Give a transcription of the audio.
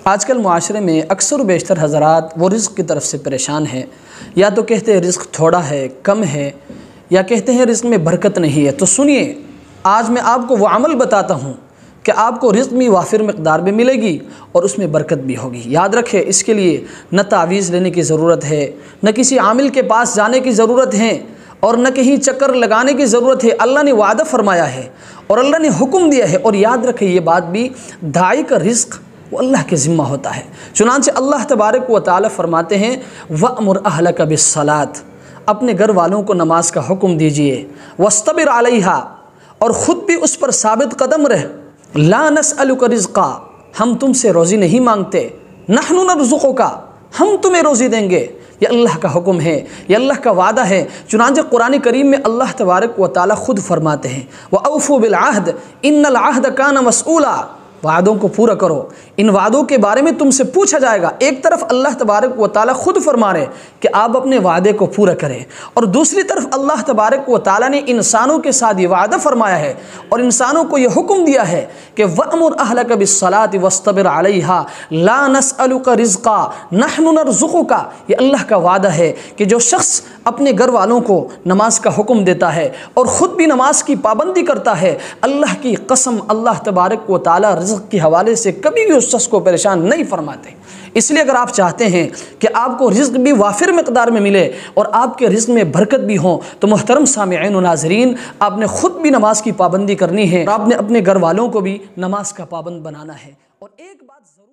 آج کل معاشرے میں اکثر و بیشتر حضرات وہ رزق کی طرف سے پریشان ہیں، یا تو کہتے ہیں رزق تھوڑا ہے، کم ہے، یا کہتے ہیں رزق میں برکت نہیں ہے۔ تو سنیے، آج میں آپ کو وہ عمل بتاتا ہوں کہ آپ کو رزق میں وافر مقدار میں ملے گی اور اس میں برکت بھی ہوگی۔ یاد رکھیں، اس کے لیے نہ تعویذ لینے کی ضرورت ہے، نہ کسی عامل کے پاس جانے کی ضرورت ہے، اور نہ کہیں چکر لگانے کی ضرورت ہے۔ اللہ نے وعدہ فرمایا ہے اور اللہ نے حکم دیا ہے، اور یاد رکھیں یہ بات بھی، داعی کا رزق وہ اللہ کے ذمہ ہوتا ہے۔ چنانچہ اللہ تبارک و تعالی فرماتے ہیں وَأْمُرْ أَهْلَكَ بِالصَّلَاةِ، اپنے گھر والوں کو نماز کا حکم دیجئے، وَاسْتَبِرْ عَلَيْهَا، اور خود بھی اس پر ثابت قدم رہ۔ لَا نَسْأَلُكَ رِزْقًا، ہم تم سے روزی نہیں مانگتے، نَحْنُ نَرْزُقُكَ، ہم تمہیں روزی دیں گے۔ یہ اللہ کا حکم ہے، یہ اللہ کا وعدہ ہے۔ چنانچہ قرآن کریم میں اللہ تبارک و تعالی خود فرماتے ہیں وَأَوْفُوا بِالْعَهْدِ إِنَّ الْعَهْدَ كَانَ مَسْئُولًا، وعدوں کو پورا کرو، ان وعدوں کے بارے میں تم سے پوچھا جائے گا۔ ایک طرف اللہ تبارک و تعالی خود فرما رہے کہ آپ اپنے وعدے کو پورا کریں، اور دوسری طرف اللہ تبارک و تعالی نے انسانوں کے ساتھ یہ وعدہ فرمایا ہے اور انسانوں کو یہ حکم دیا ہے کہ وَأْمُرْ أَهْلَكَ بِالصَّلَاةِ وَاسْتَبِرْ عَلَيْهَا لَا نَسْأَلُكَ رِزْقًا نَحْنُ نَرْزُقُكَ۔ یہ اللہ کا وعدہ ہے کہ جو شخص اپنے گھر والوں کو نماز کا حکم دیتا ہے اور خود بھی نماز کی پابندی کرتا ہے، اللہ کی قسم اللہ تبارک و تعالی رزق کے حوالے سے کبھی بھی اس شخص کو پریشان نہیں فرماتے۔ اس لیے اگر آپ چاہتے ہیں کہ آپ کو رزق بھی وافر مقدار میں ملے اور آپ کے رزق میں برکت بھی ہوں، تو محترم سامعین و ناظرین، آپ نے خود بھی نماز کی پابندی کرنی ہے اور آپ نے اپنے گھر والوں کو بھی نماز کا پابند بنانا ہے۔ اور ایک بات ضرور